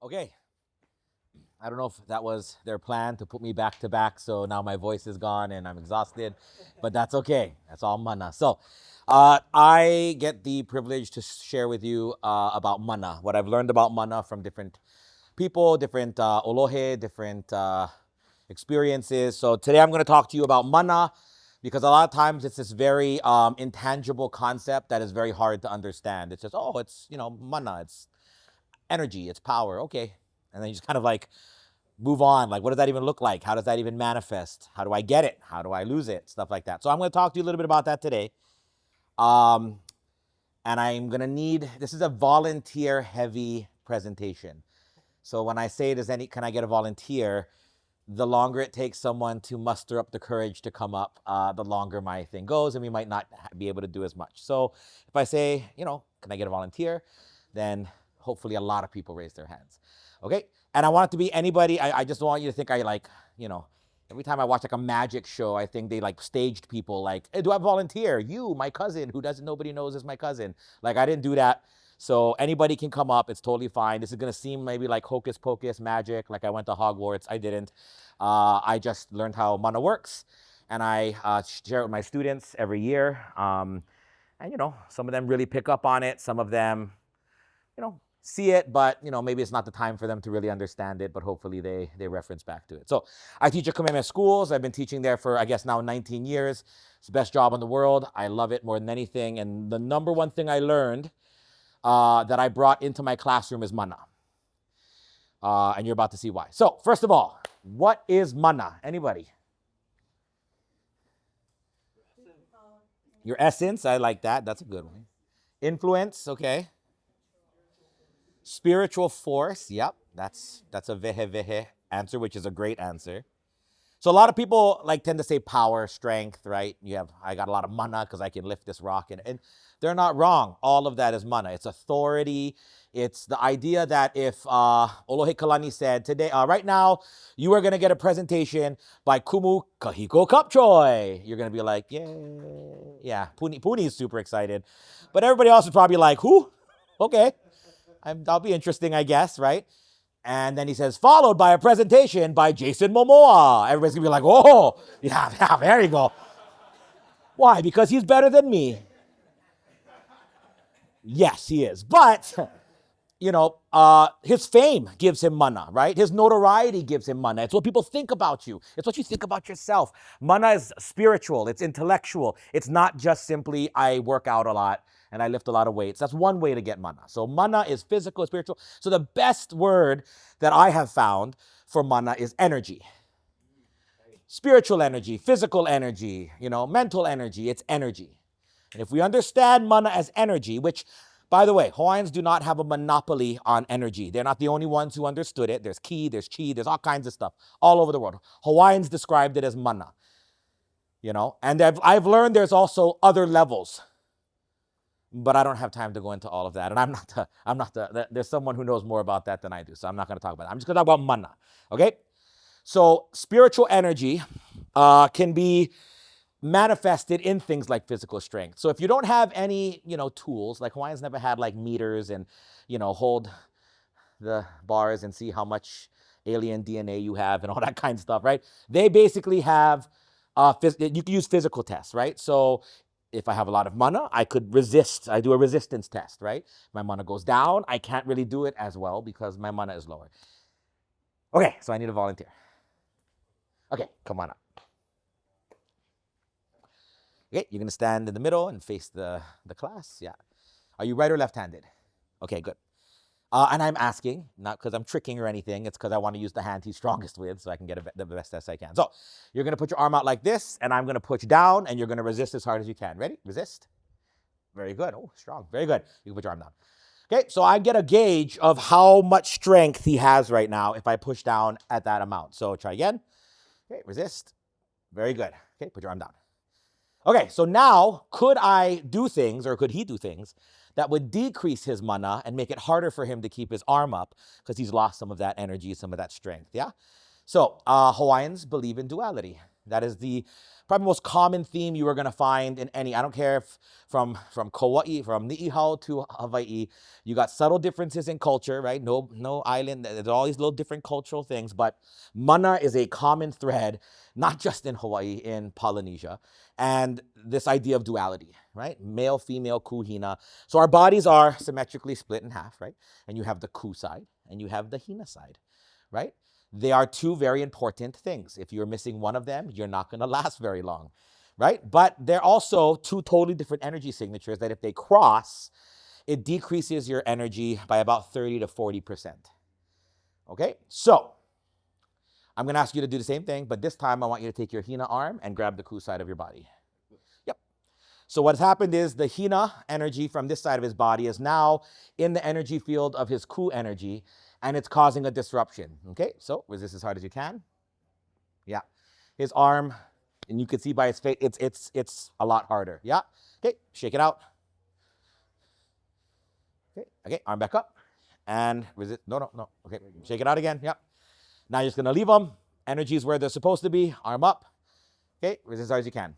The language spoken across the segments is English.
Okay. I don't know if that was their plan to put me back to back, so now my voice is gone and I'm exhausted, but that's okay. That's all mana. So, I get the privilege to share with you about mana, what I've learned about mana from different people, different olohe, different experiences. So today I'm going to talk to you about mana because a lot of times it's this very intangible concept that is very hard to understand. It's just, oh, it's, mana, it's energy, it's power, okay. And then you just kind of like move on. Like, what does that even look like? How does that even manifest? How do I get it? How do I lose it? Stuff like that. So I'm going to talk to you a little bit about that today. Um, and I'm going to need, this is a volunteer heavy presentation. So when I say, can I get a volunteer? The longer it takes someone to muster up the courage to come up, the longer my thing goes, and we might not be able to do as much. So if I say, can I get a volunteer? Then hopefully a lot of people raise their hands. Okay? And I want it to be anybody. I just don't want you to think every time I watch like a magic show, I think they like staged people like, hey, do I volunteer? You, my cousin, who nobody knows is my cousin. Like, I didn't do that. So anybody can come up. It's totally fine. This is going to seem maybe like hocus pocus magic, like I went to Hogwarts. I didn't. I just learned how mana works, and I share it with my students every year. And, some of them really pick up on it. Some of them, see it, but, maybe it's not the time for them to really understand it, but hopefully they reference back to it. So I teach at Kamehameha Schools. I've been teaching there for, I guess, now 19 years. It's the best job in the world. I love it more than anything. And the number one thing I learned that I brought into my classroom is mana. And you're about to see why. So first of all, what is mana? Anybody? Your essence. I like that. That's a good one. Influence. Okay. Spiritual force. Yep. That's a vehe vehe answer, which is a great answer. So a lot of people tend to say power, strength, right? I got a lot of mana because I can lift this rock, and they're not wrong. All of that is mana. It's authority. It's the idea that if Olohe Kalani said today, right now, you are going to get a presentation by Kumu Kahiko Cup-Choy. You're going to be like, yeah. Puni is super excited. But everybody else is probably like, who? Okay. That'll be interesting, I guess, right? And then he says, followed by a presentation by Jason Momoa. Everybody's going to be like, oh, yeah, there you go. Why? Because he's better than me. Yes, he is. But, his fame gives him mana, right? His notoriety gives him mana. It's what people think about you. It's what you think about yourself. Mana is spiritual. It's intellectual. It's not just simply, I work out a lot and I lift a lot of weights. That's one way to get mana. So mana is physical, spiritual. So the best word that I have found for mana is energy. Spiritual energy, physical energy, mental energy. It's energy. And if we understand mana as energy, which, by the way, Hawaiians do not have a monopoly on energy. They're not the only ones who understood it. There's ki, there's chi, there's all kinds of stuff all over the world. Hawaiians described it as mana. And I've learned there's also other levels. But I don't have time to go into all of that. And there's someone who knows more about that than I do. So I'm not going to talk about that. I'm just going to talk about mana. Okay? So spiritual energy can be manifested in things like physical strength. So if you don't have any, tools, like Hawaiians never had like meters and, hold the bars and see how much alien DNA you have and all that kind of stuff, right? They basically have, you can use physical tests, right? So if I have a lot of mana, I could resist. I do a resistance test, right? My mana goes down. I can't really do it as well because my mana is lower. Okay, so I need a volunteer. Okay, come on up. Okay, you're going to stand in the middle and face the class. Yeah. Are you right or left-handed? Okay, good. And I'm asking, not because I'm tricking or anything, it's because I want to use the hand he's strongest with so I can get the best test I can. So you're going to put your arm out like this, and I'm going to push down, and you're going to resist as hard as you can. Ready? Resist. Very good. Oh, strong. Very good. You can put your arm down. Okay, so I get a gauge of how much strength he has right now if I push down at that amount. So try again. Okay, resist. Very good. Okay, put your arm down. Okay, so now could I do things, or could he do things that would decrease his mana and make it harder for him to keep his arm up because he's lost some of that energy, some of that strength, yeah? So Hawaiians believe in duality. That is the probably most common theme you are going to find in any. I don't care if from Kauai, from Niihau to Hawaii, you got subtle differences in culture, right? No island. There's all these little different cultural things, but mana is a common thread, not just in Hawaii, in Polynesia, and this idea of duality, right? Male, female, ku, hina. So our bodies are symmetrically split in half, right? And you have the ku side and you have the hina side, right? They are two very important things. If you're missing one of them, you're not going to last very long, right? But they're also two totally different energy signatures that if they cross, it decreases your energy by about 30 to 40%. Okay, so I'm going to ask you to do the same thing, but this time I want you to take your hina arm and grab the ku side of your body. Yep. So what's happened is the hina energy from this side of his body is now in the energy field of his ku energy, and it's causing a disruption. Okay, so resist as hard as you can. Yeah, his arm, and you can see by his face, it's a lot harder. Yeah. Okay, shake it out. Okay, arm back up, and resist. No. Okay, shake it out again. Yeah. Now you're just gonna leave them. Energy is where they're supposed to be. Arm up. Okay, resist as hard as you can.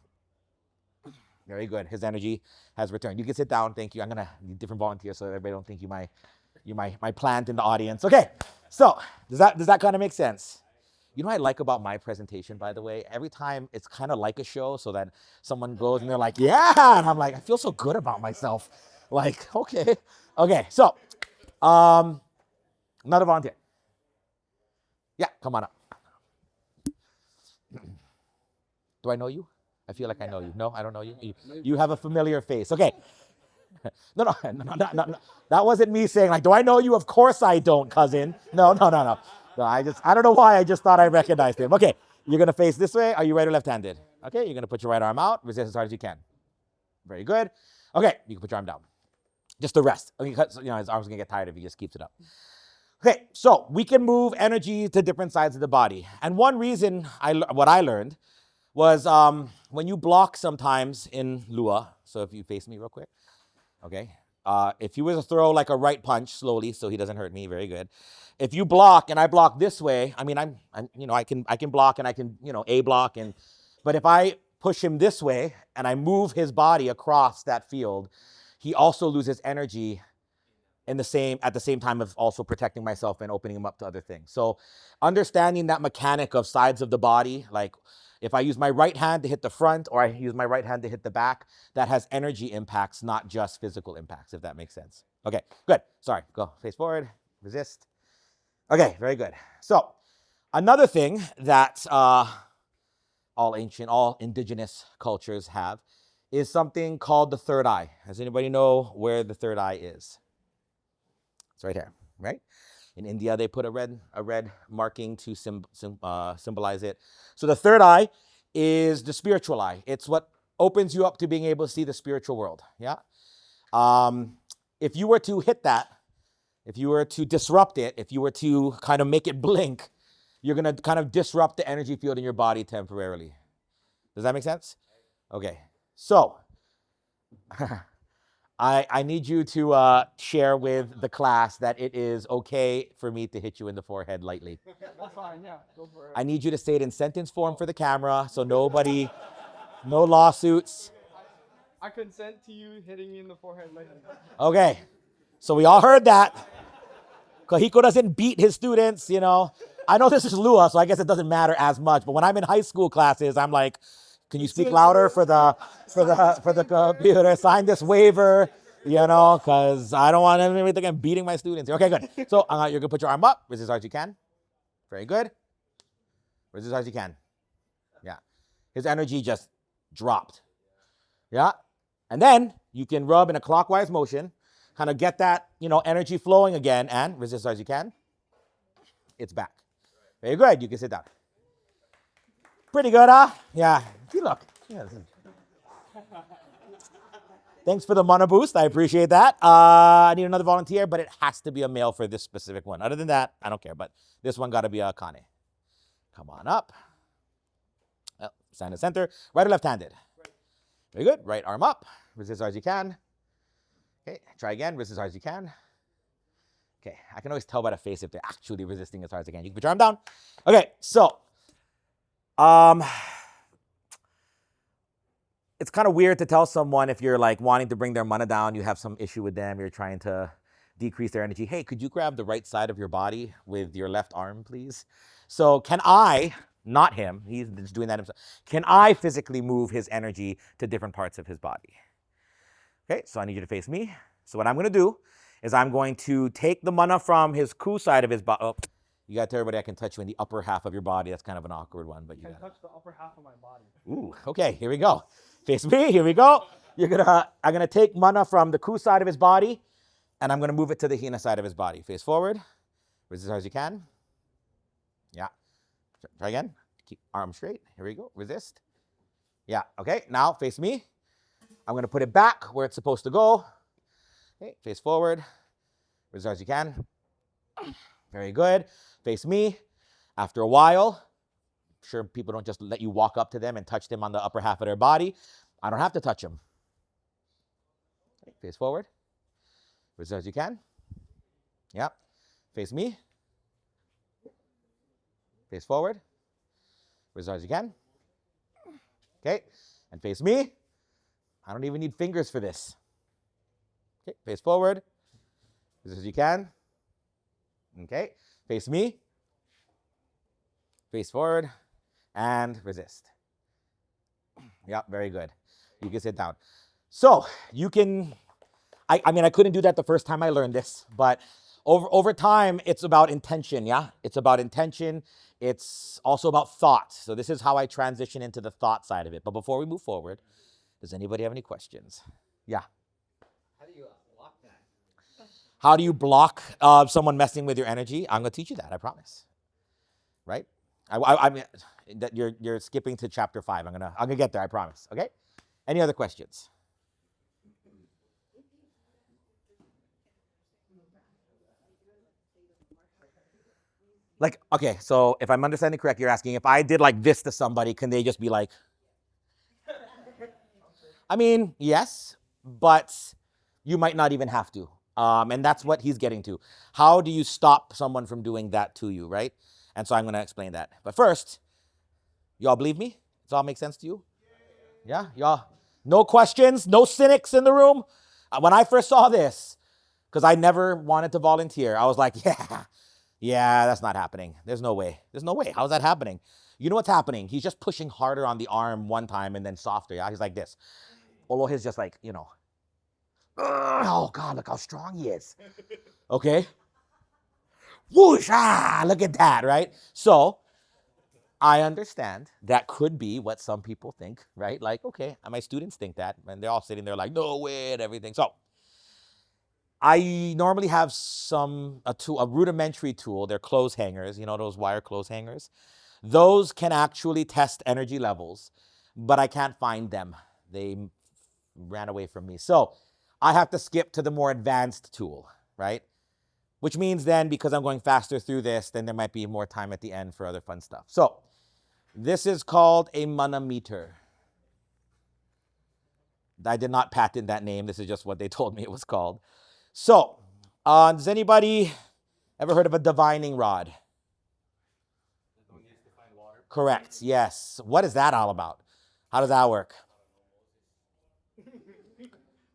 Very good. His energy has returned. You can sit down. Thank you. I'm gonna need different volunteers so everybody don't think you my plant in the audience. Okay. So does that kind of make sense? You know what I like about my presentation, by the way? Every time it's kind of like a show, so that someone goes and they're like, yeah, and I'm like, I feel so good about myself. Like, okay. So another volunteer. Yeah, come on up. Do I know you? I feel like I know you. No, I don't know you. You have a familiar face. Okay. No. That wasn't me saying like, do I know you? Of course I don't, cousin. No. No, I don't know why. I just thought I recognized him. Okay. You're going to face this way. Are you right or left-handed? Okay. You're going to put your right arm out. Resist as hard as you can. Very good. Okay. You can put your arm down. Just to rest. Okay, his arm's going to get tired if he just keeps it up. Okay. So we can move energy to different sides of the body. And one reason what I learned was when you block sometimes in Lua, so if you face me real quick, okay, if you were to throw like a right punch slowly so he doesn't hurt me, very good. If you block and I block this way, I mean, I can block and I can, A block, but if I push him this way and I move his body across that field, he also loses energy at the same time of also protecting myself and opening him up to other things. So understanding that mechanic of sides of the body, like if I use my right hand to hit the front or I use my right hand to hit the back, that has energy impacts, not just physical impacts, if that makes sense. Okay, good. Sorry, go face forward, resist. Okay, very good. So another thing that all indigenous cultures have is something called the third eye. Does anybody know where the third eye is? It's right here, right? In India, they put a red marking to symbolize it. So the third eye is the spiritual eye. It's what opens you up to being able to see the spiritual world. Yeah. If you were to hit that, if you were to disrupt it, if you were to kind of make it blink, you're going to kind of disrupt the energy field in your body temporarily. Does that make sense? Okay. So I need you to share with the class that it is okay for me to hit you in the forehead lightly. That's fine, yeah, go for it. I need you to say it in sentence form for the camera, so no lawsuits. I consent to you hitting me in the forehead later. Okay, so we all heard that. Kahiko doesn't beat his students, I know this is Lua, so I guess it doesn't matter as much, but when I'm in high school classes, I'm like, can you speak louder for the computer? Sign this waiver, because I don't want anybody thinking I'm beating my students. Okay, good. So you're gonna put your arm up, resist as hard as you can. Very good. Resist as hard as you can. Yeah. His energy just dropped. Yeah. And then you can rub in a clockwise motion, kind of get that, energy flowing again, and resist as hard as you can. It's back. Very good. You can sit down. Pretty good, huh? Yeah. See, look. Yeah, thanks for the mana boost. I appreciate that. I need another volunteer, but it has to be a male for this specific one. Other than that, I don't care. But this one got to be a Kane. Come on up. Stand in the center. Right or left-handed? Very good. Right arm up. Resist as hard as you can. Okay. Try again. Resist as hard as you can. Okay. I can always tell by the face if they're actually resisting as hard as they can. You can put your arm down. Okay. So, it's kind of weird to tell someone if you're like wanting to bring their mana down, you have some issue with them, you're trying to decrease their energy. Hey, could you grab the right side of your body with your left arm, please? So can I, not him, he's just doing that himself, can I physically move his energy to different parts of his body? Okay, so I need you to face me. So what I'm going to do is I'm going to take the mana from his ku side of his body. Oh, you got to tell everybody I can touch you in the upper half of your body. That's kind of an awkward one, but you Can got touch the upper half of my body. Ooh, okay, here we go. Face me, here we go. I'm gonna take mana from the ku side of his body, and I'm gonna move it to the hina side of his body. Face forward, resist as hard as you can. Yeah, try again. Keep arm straight. Here we go, resist. Yeah, okay, now face me. I'm gonna put it back where it's supposed to go. Okay, face forward, resist as hard as you can. Very good. Face me. After a while, sure, people don't just let you walk up to them and touch them on the upper half of their body. I don't have to touch them. Okay, face forward. As hard as you can. Yep. Face me. Face forward. As hard as you can. Okay. And face me. I don't even need fingers for this. Okay. Face forward. As hard as you can. Okay. Face me. Face forward. And resist. Yep. Very good. You can sit down. So you can, I mean, I couldn't do that the first time I learned this, but over time, it's about intention, yeah? It's about intention. It's also about thought. So this is how I transition into the thought side of it. But before we move forward, does anybody have any questions? Yeah. How do you block that? How do you block someone messing with your energy? I'm going to teach you that, I promise. Right? I mean, that you're skipping to chapter 5. I'm gonna get there, I promise. Okay? Any other questions? Like, okay, so if I'm understanding correct, you're asking if I did like this to somebody, can they just be like, I mean, yes, but you might not even have to. And that's what he's getting to. How do you stop someone from doing that to you, right? And so I'm going to explain that. But first, y'all believe me? Does all make sense to you? Yeah, y'all. No questions, no cynics in the room. When I first saw this, because I never wanted to volunteer, I was like, yeah, that's not happening. There's no way. There's no way. How's that happening? You know what's happening? He's just pushing harder on the arm one time and then softer. Yeah, he's like this. Olo is just like, oh God, look how strong he is. Okay. Whoosh, look at that, right? So I understand that could be what some people think, right? Like, okay, my students think that, and they're all sitting there like, no way, and everything. So I normally have a rudimentary tool. They're clothes hangers, those wire clothes hangers. Those can actually test energy levels, but I can't find them. They ran away from me. So I have to skip to the more advanced tool, right? Which means then, because I'm going faster through this, then there might be more time at the end for other fun stuff. So this is called a manometer. I did not patent that name. This is just what they told me it was called. So, does anybody ever heard of a divining rod? Correct, yes. What is that all about? How does that work?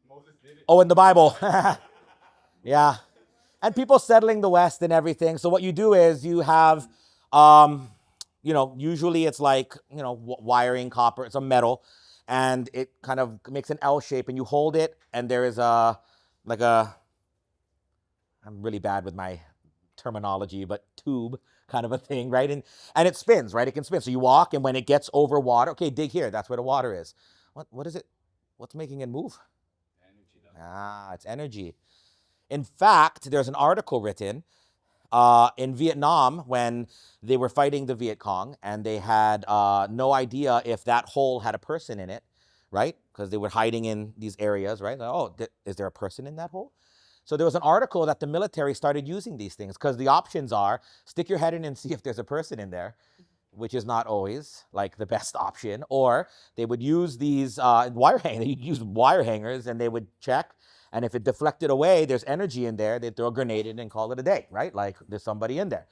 Moses did it. Oh, in the Bible. Yeah. And people settling the West and everything. So what you do is you have, usually it's like, wiring copper. It's a metal. And it kind of makes an L shape. And you hold it. And there is I'm really bad with my terminology, but tube kind of a thing, right? And it spins, right? It can spin. So you walk, and when it gets over water, okay, dig here. That's where the water is. What is it? What's making it move? Energy. It's energy. In fact, there's an article written in Vietnam when they were fighting the Viet Cong, and they had no idea if that hole had a person in it, right? Because they were hiding in these areas, right? Oh, is there a person in that hole? So there was an article that the military started using these things because the options are stick your head in and see if there's a person in there, which is not always like the best option. Or they would use these wire hangers. They'd use wire hangers and they would check. And if it deflected away, there's energy in there. They'd throw a grenade in and call it a day, right? Like there's somebody in there.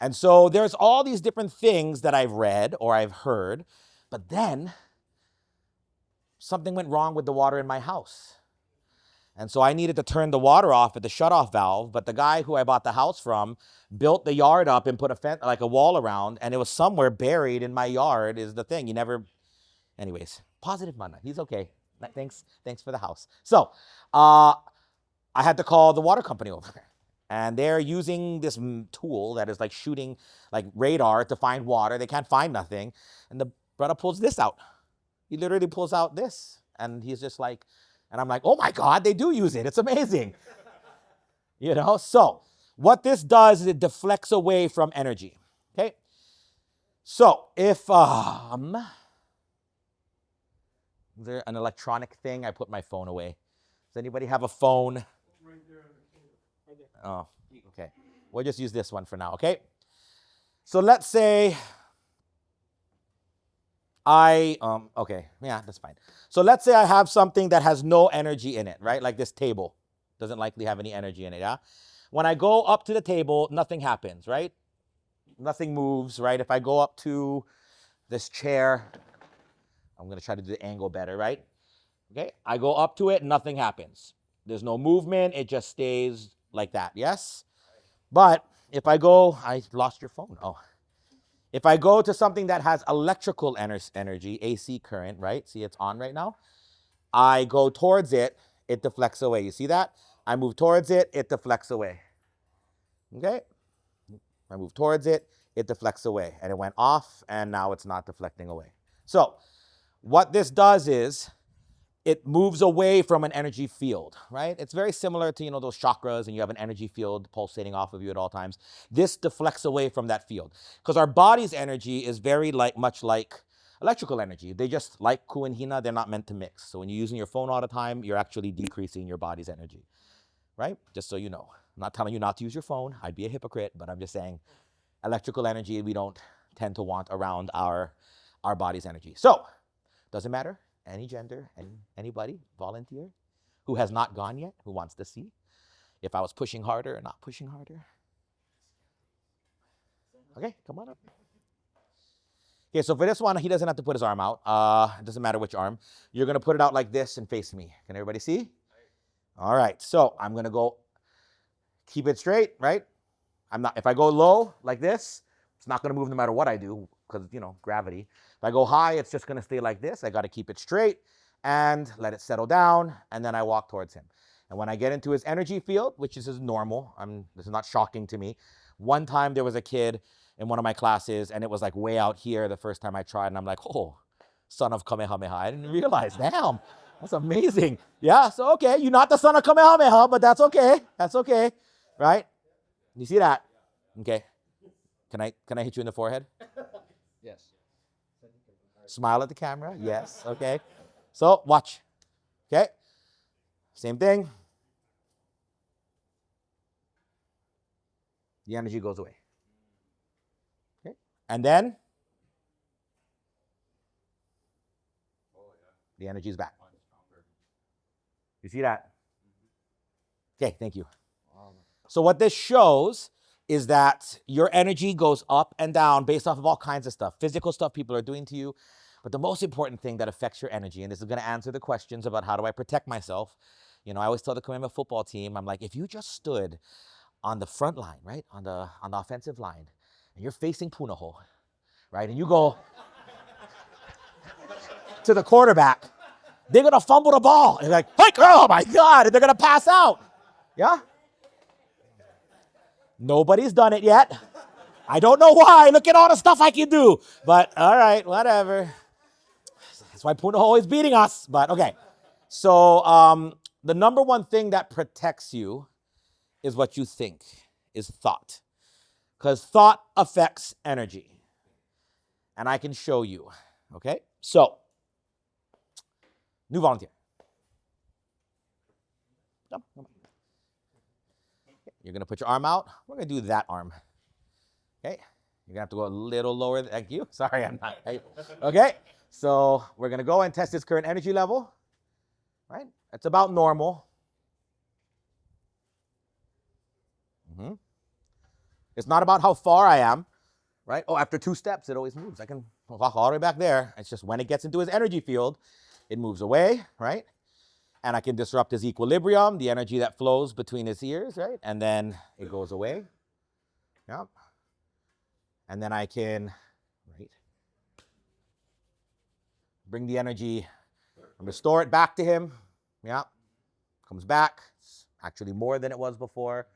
And so there's all these different things that I've read or I've heard. But then something went wrong with the water in my house. And so I needed to turn the water off at the shutoff valve, but the guy who I bought the house from built the yard up and put a wall around, and it was somewhere buried in my yard is the thing. Anyways, positive mana. He's okay. Thanks for the house. So I had to call the water company over. And they're using this tool that is like shooting like radar to find water. They can't find nothing. And the brother pulls this out. He literally pulls out this. And he's just like, and I'm like, oh my God, they do use it. It's amazing. So what this does is it deflects away from energy. Okay? So if, is there an electronic thing? I put my phone away. Does anybody have a phone? Right there on the table. Right there. Oh, okay. We'll just use this one for now, okay? So let's say okay, yeah, that's fine. So let's say I have something that has no energy in it, right? Like this table doesn't likely have any energy in it, yeah? When I go up to the table, nothing happens, right? Nothing moves, right? If I go up to this chair, I'm going to try to do the angle better, right? Okay, I go up to it, nothing happens. There's no movement, it just stays like that, yes? But if I lost your phone, If I go to something that has electrical energy, AC current, right? See, it's on right now. I go towards it, it deflects away. You see that? I move towards it, it deflects away. Okay? I move towards it, it deflects away. And it went off, and now it's not deflecting away. So what this does is it moves away from an energy field, right? It's very similar to, those chakras, and you have an energy field pulsating off of you at all times. This deflects away from that field because our body's energy is very much like electrical energy. They just like ku and hina, they're not meant to mix. So when you're using your phone all the time, you're actually decreasing your body's energy, right? Just so you know. I'm not telling you not to use your phone. I'd be a hypocrite, but I'm just saying electrical energy we don't tend to want around our body's energy. So, doesn't matter. Any gender, anybody, volunteer, who has not gone yet, who wants to see if I was pushing harder or not pushing harder. Okay, come on up. Okay, so for this one, he doesn't have to put his arm out. It doesn't matter which arm. You're going to put it out like this and face me. Can everybody see? All right, so I'm going to go, keep it straight, right? If I go low like this, it's not going to move no matter what I do because, gravity. If I go high, it's just going to stay like this. I got to keep it straight and let it settle down, and then I walk towards him. And when I get into his energy field, which is normal, this is not shocking to me. One time there was a kid in one of my classes, and it was like way out here the first time I tried, and I'm like, oh, son of Kamehameha. I didn't realize, damn, that's amazing. Yeah, so okay, you're not the son of Kamehameha, but that's okay. That's okay, right? You see that? Okay. Can I hit you in the forehead? Yes. Smile at the camera. Yes. Okay. So watch. Okay. Same thing. The energy goes away. Okay. And then the energy is back. You see that? Okay. Thank you. So what this shows is that your energy goes up and down based off of all kinds of stuff, physical stuff people are doing to you. But the most important thing that affects your energy, and this is going to answer the questions about how do I protect myself. I always tell the Kamehameha football team, I'm like, if you just stood on the front line, right, on the offensive line, and you're facing Punahou, right, and you go to the quarterback, they're going to fumble the ball. And they're like, hey, oh my God, and they're going to pass out. Yeah? Nobody's done it yet. I don't know why. Look at all the stuff I can do. But all right, whatever. That's why Punahou always beating us. But okay. So the number one thing that protects you is what you think, is thought. Because thought affects energy. And I can show you. Okay? So, new volunteer. Come on. You're going to put your arm out. We're going to do that arm. Okay. You're going to have to go a little lower. Thank you. Sorry, I'm not. Okay. So we're going to go and test his current energy level. Right? It's about normal. It's not about how far I am. Right? Oh, after 2 steps, it always moves. I can walk all the way back there. It's just when it gets into his energy field, it moves away, right? And I can disrupt his equilibrium, the energy that flows between his ears, right? And then it goes away. Yep. And then I can, right, bring the energy and restore it back to him. Yeah. Comes back. It's actually more than it was before.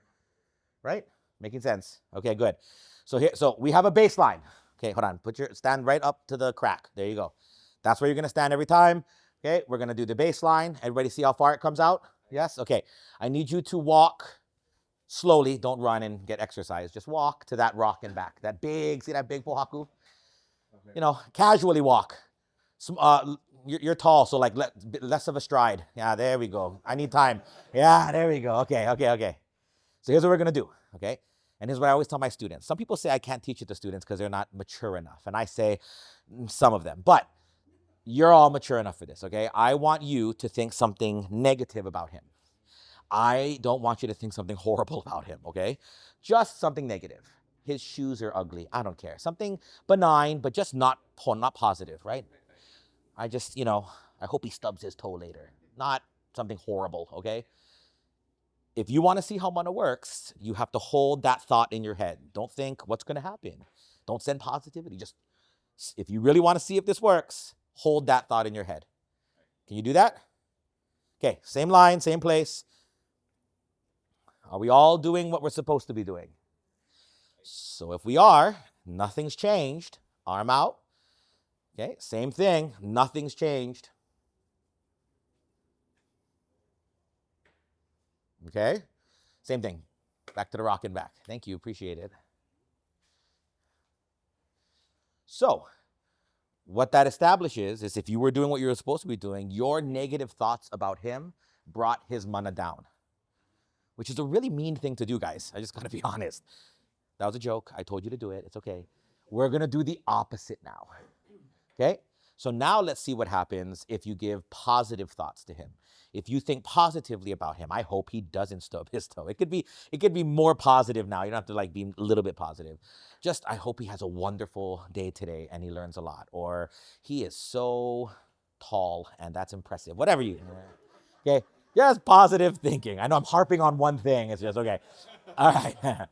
Right? Making sense. Okay, good. So we have a baseline. Okay, hold on. Stand right up to the crack. There you go. That's where you're gonna stand every time. Okay, we're gonna do the baseline. Everybody see how far it comes out? Yes? Okay. I need you to walk slowly. Don't run and get exercise. Just walk to that rock and back. See that big pohaku? You know, casually walk. You're tall, so like less of a stride. Yeah, there we go. I need time. Yeah, there we go. Okay. So here's what we're gonna do, okay? And here's what I always tell my students. Some people say I can't teach it to students because they're not mature enough. And I say some of them, but you're all mature enough for this, okay? I want you to think something negative about him. I don't want you to think something horrible about him, okay? Just something negative. His shoes are ugly. I don't care. Something benign, but just not positive, right? I just, I hope he stubs his toe later. Not something horrible, okay? If you want to see how mana works, you have to hold that thought in your head. Don't think what's going to happen. Don't send positivity. Just, if you really want to see if this works, hold that thought in your head. Can you do that? Okay, same line, same place. Are we all doing what we're supposed to be doing? So if we are, nothing's changed. Arm out. Okay, same thing. Nothing's changed. Okay, same thing. Back to the rock and back. Thank you, appreciate it. So, what that establishes is if you were doing what you were supposed to be doing, your negative thoughts about him brought his mana down, which is a really mean thing to do, guys. I just gotta be honest. That was a joke. I told you to do it. It's okay. We're gonna do the opposite now. Okay? So now let's see what happens if you give positive thoughts to him. If you think positively about him, I hope he doesn't stub his toe. It could be more positive now. You don't have to like be a little bit positive. Just I hope he has a wonderful day today and he learns a lot. Or he is so tall and that's impressive. Whatever you. Okay? Just positive thinking. I know I'm harping on one thing. It's just okay. All right.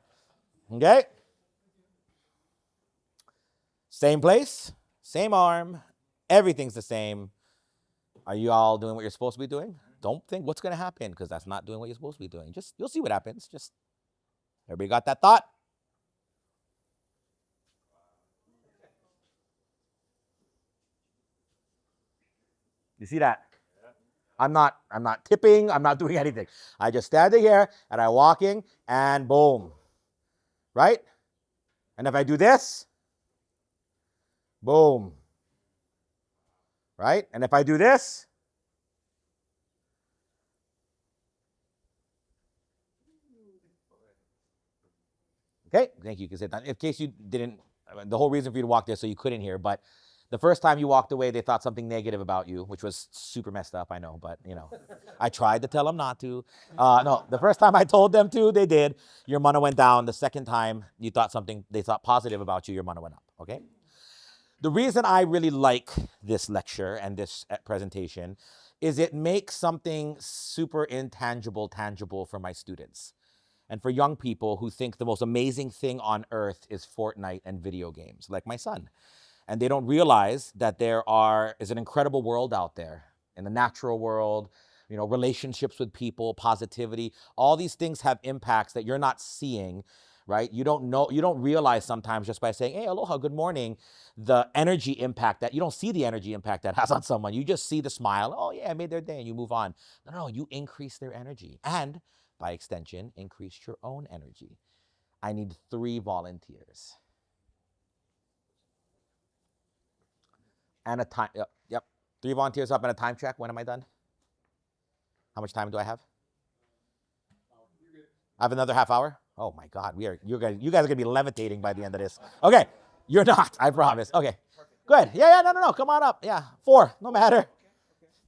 Okay? Same place, same arm, everything's the same. Are you all doing what you're supposed to be doing? Don't think what's going to happen because that's not doing what you're supposed to be doing. Just you'll see what happens. Just everybody got that thought? You see that? I'm not tipping, I'm not doing anything. I just standing here and I'm walking and boom. Right? And if I do this, boom. Right? And if I do this, okay, thank you. In case you didn't, the whole reason for you to walk there so you couldn't hear, but the first time you walked away, they thought something negative about you, which was super messed up, I know, but I tried to tell them not to. No, the first time I told them to, they did. Your mana went down. The second time they thought positive about you, your mana went up, okay? The reason I really like this lecture and this presentation is it makes something super intangible tangible for my students and for young people who think the most amazing thing on earth is Fortnite and video games, like my son. And they don't realize that there is an incredible world out there in the natural world, relationships with people, positivity. All these things have impacts that you're not seeing, right? You don't realize sometimes just by saying, hey, aloha, good morning, the energy impact that you don't see the energy impact that has on someone. You just see the smile. Oh yeah, I made their day and you move on. No, you increase their energy and by extension, increase your own energy. I need 3 volunteers. And a time, yep. 3 volunteers up and a time check. When am I done? How much time do I have? I have another half hour? Oh my God, you guys are gonna be levitating by the end of this. Okay, you're not, I promise. Okay, good. Yeah, no, come on up. Yeah, 4, no matter.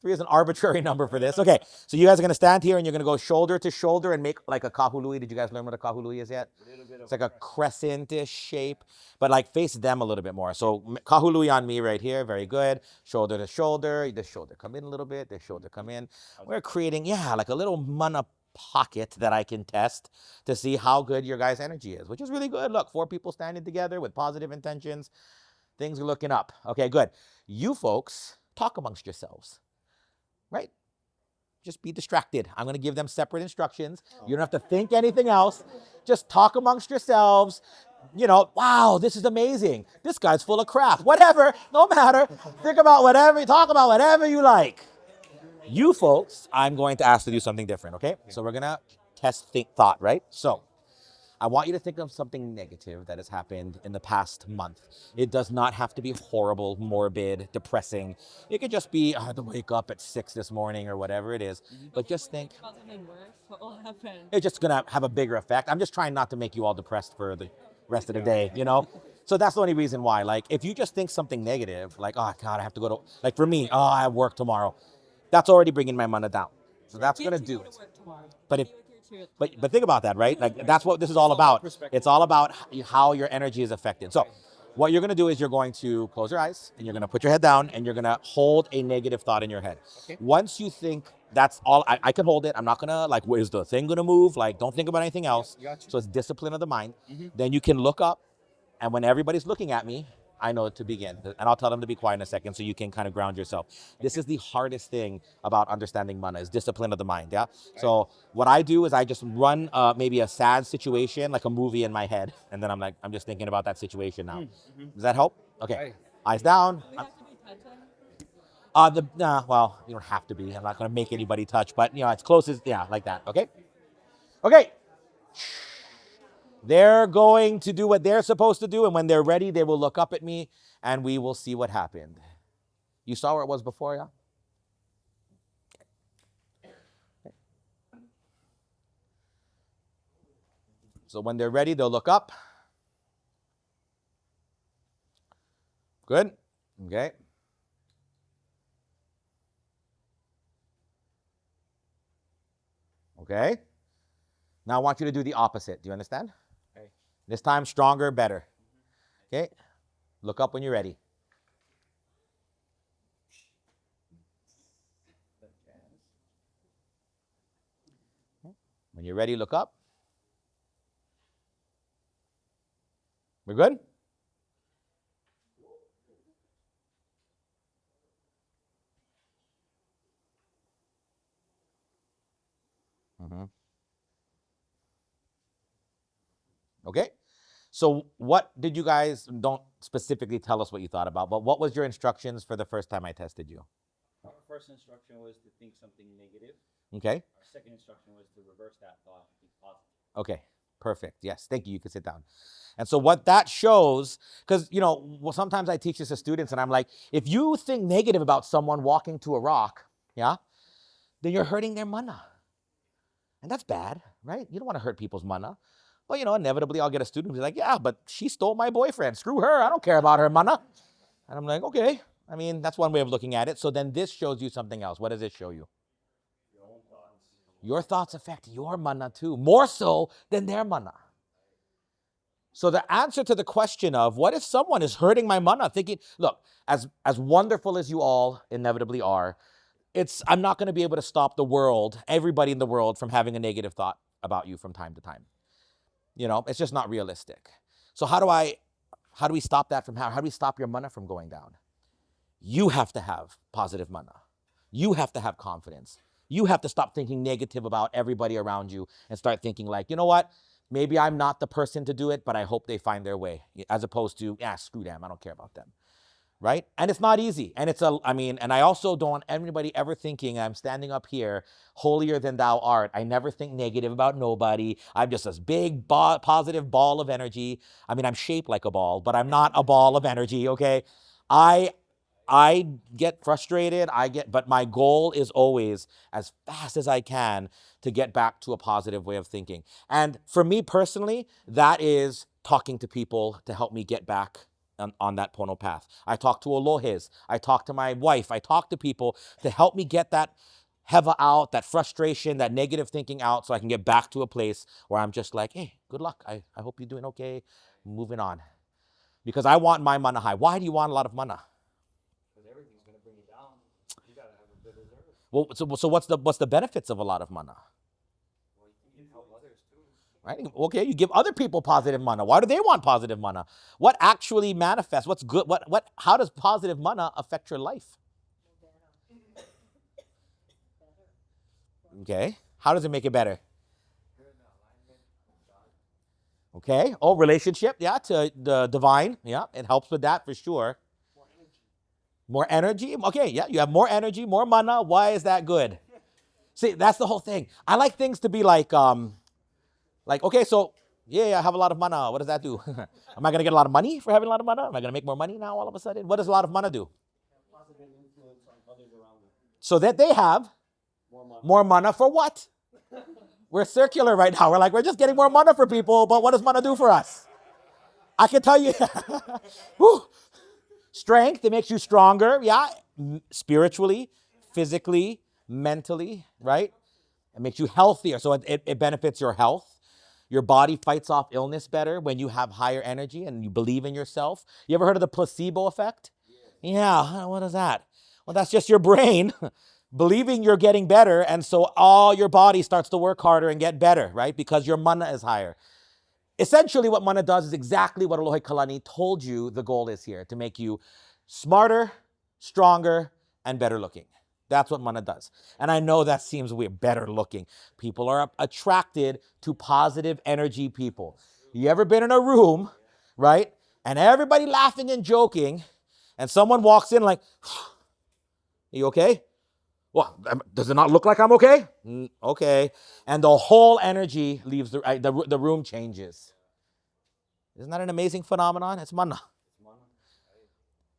3 is an arbitrary number for this. Okay, so you guys are going to stand here and you're going to go shoulder to shoulder and make like a kahului. Did you guys learn what a kahului is yet? It's like a crescent-ish shape, but like face them a little bit more. So kahului on me right here. Very good. Shoulder to shoulder. This shoulder come in a little bit. This shoulder come in. We're creating, yeah, like a little mana pocket that I can test to see how good your guys' energy is, which is really good. Look, 4 people standing together with positive intentions. Things are looking up. Okay, good. You folks talk amongst yourselves, right? Just be distracted. I'm going to give them separate instructions. You don't have to think anything else. Just talk amongst yourselves. You know, wow, this is amazing. This guy's full of crap. Whatever, no matter. Think about whatever, talk about whatever you like. You folks, I'm going to ask to do something different, okay? So we're going to test thought, right? So I want you to think of something negative that has happened in the past month. It does not have to be horrible, morbid, depressing. It could just be, I had to wake up at 6 this morning or whatever it is. But just think, About something worse, what will happen? it's just going to have a bigger effect. I'm just trying not to make you all depressed for the rest of the day, you know? So that's the only reason why. Like, if you just think something negative, like, oh, God, I have to go to, like for me, oh, I have work tomorrow. That's already bringing my mana down. So that's going to do it. But if, but think about that, right? Like that's what this is all about. It's all about how your energy is affected. So what you're going to do is you're going to close your eyes and you're going to put your head down and you're going to hold a negative thought in your head. Okay. Once you think that's all, I can hold it. I'm not going to like, is the thing going to move? Like, don't think about anything else. So it's discipline of the mind. Then you can look up, and when everybody's looking at me, I know to begin. And I'll tell them to be quiet in a second so you can kind of ground yourself. This is the hardest thing about understanding mana is discipline of the mind, yeah? So what I do is I just run maybe a sad situation, like a movie in my head. And then I'm like, I'm just thinking about that situation now. Does that help? Okay. Eyes down. We have to be touching. Well, you don't have to be. I'm not going to make anybody touch, but you know, it's close as, yeah, like that, okay? Okay. They're going to do what they're supposed to do, and when they're ready, they will look up at me, and we will see what happened. You saw where it was before, yeah? Okay. So when they're ready, they'll look up. Good. Okay. Okay. Now I want you to do the opposite. Do you understand? Okay. This time, stronger, better. Okay. Look up when you're ready. When you're ready, look up. We're good? Okay. So what did you guys, don't specifically tell us what you thought about, but what was your instructions for the first time I tested you? Our first instruction was to think something negative. Okay. Our second instruction was to reverse that thought and think positive. Okay. Perfect. Yes. Thank you. You can sit down. And so what that shows, because, you know, well, sometimes I teach this to students and I'm like, if you think negative about someone walking to a rock, yeah, then you're hurting their mana. And that's bad, right? You don't want to hurt people's mana. Well, you know, inevitably I'll get a student who's like, yeah, but she stole my boyfriend. Screw her. I don't care about her mana. And I'm like, okay. I mean, that's one way of looking at it. So then this shows you something else. What does it show you? Your own thoughts. Your thoughts affect your mana too, more so than their mana. So the answer to the question of what if someone is hurting my mana, thinking, look, as wonderful as you all inevitably are, I'm not going to be able to stop the world, everybody in the world, from having a negative thought about you from time to time. You know, it's just not realistic. So how do we stop that from how do we stop your mana from going down? You have to have positive mana. You have to have confidence. You have to stop thinking negative about everybody around you and start thinking like, you know what? Maybe I'm not the person to do it, but I hope they find their way, as opposed to, yeah, screw them. I don't care about them. Right? And it's not easy. And and I also don't want anybody ever thinking I'm standing up here holier than thou art. I never think negative about nobody. I'm just this big positive ball of energy. I mean, I'm shaped like a ball, but I'm not a ball of energy, okay? I get frustrated, but my goal is always, as fast as I can, to get back to a positive way of thinking. And for me personally, that is talking to people to help me get back on that Pono path. I talk to Olohes. I talk to my wife. I talk to people to help me get that heva out, that frustration, that negative thinking out, so I can get back to a place where I'm just like, hey, good luck. I hope you're doing okay. Moving on. Because I want my mana high. Why do you want a lot of mana? Because everything's gonna bring you down. You gotta have a good reserve. Well, so what's the benefits of a lot of mana? Well, you can help others too. Right? Okay, you give other people positive mana. Why do they want positive mana? What actually manifests? What's good? How does positive mana affect your life? Okay. How does it make it better? Okay. Oh, relationship. Yeah, to the divine. Yeah, it helps with that for sure. More energy. Okay, yeah, you have more energy, more mana. Why is that good? See, that's the whole thing. I like things to be like, okay, so yeah, I have a lot of mana. What does that do? Am I gonna get a lot of money for having a lot of mana? Am I gonna make more money now all of a sudden? What does a lot of mana do? Positive influence on others around them. So that they have more mana for what? We're circular right now. We're just getting more mana for people, but what does mana do for us? I can tell you, whew, strength, it makes you stronger, yeah, spiritually, physically, mentally, right? It makes you healthier, so it benefits your health. Your body fights off illness better when you have higher energy and you believe in yourself. You ever heard of the placebo effect? Yeah, what is that? Well, that's just your brain believing you're getting better, and so all your body starts to work harder and get better, right? Because your mana is higher. Essentially, what mana does is exactly what Alohe Kalani told you the goal is here, to make you smarter, stronger, and better looking. That's what mana does. And I know that seems weird, better looking. People are attracted to positive energy people. You ever been in a room, right? And everybody laughing and joking, and someone walks in like, are you okay? Well, does it not look like I'm okay? Okay. And the whole energy leaves, the room changes. Isn't that an amazing phenomenon? It's mana.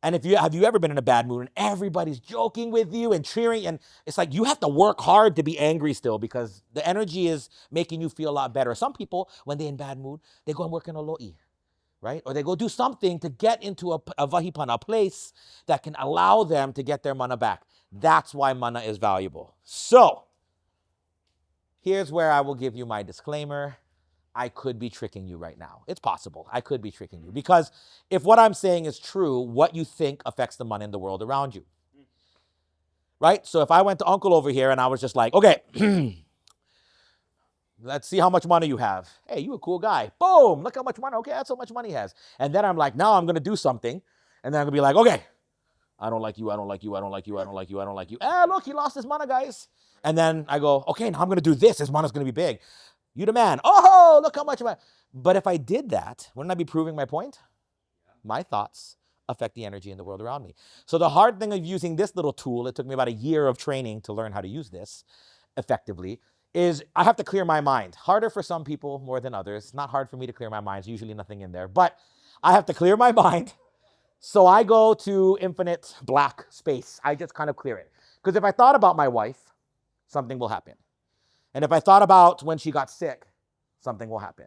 And have you ever been in a bad mood and everybody's joking with you and cheering, and it's like you have to work hard to be angry still because the energy is making you feel a lot better. Some people, when they're in bad mood, they go and work in a lo'i, right? Or they go do something to get into a vahipana, a place that can allow them to get their mana back. That's why mana is valuable. So, here's where I will give you my disclaimer. I could be tricking you right now. It's possible. I could be tricking you. Because if what I'm saying is true, what you think affects the mana in the world around you. Right? So if I went to Uncle over here and I was just like, okay, let's see how much money you have. Hey, you a cool guy. Boom, look how much money. Okay, that's how much money he has. And then I'm like, now I'm going to do something. And then I'm going to be like, okay, I don't like you, I don't like you, I don't like you, I don't like you, I don't like you. Look, he lost his mana, guys. And then I go, okay, now I'm going to do this. His mana's going to be big. You the man. Oh, look how much. But if I did that, wouldn't I be proving my point? My thoughts affect the energy in the world around me. So the hard thing of using this little tool, it took me about a year of training to learn how to use this effectively, is I have to clear my mind. Harder for some people more than others. Not hard for me to clear my mind. There's usually nothing in there. But I have to clear my mind. So I go to infinite black space. I just kind of clear it. Because if I thought about my wife, something will happen. And if I thought about when she got sick, something will happen.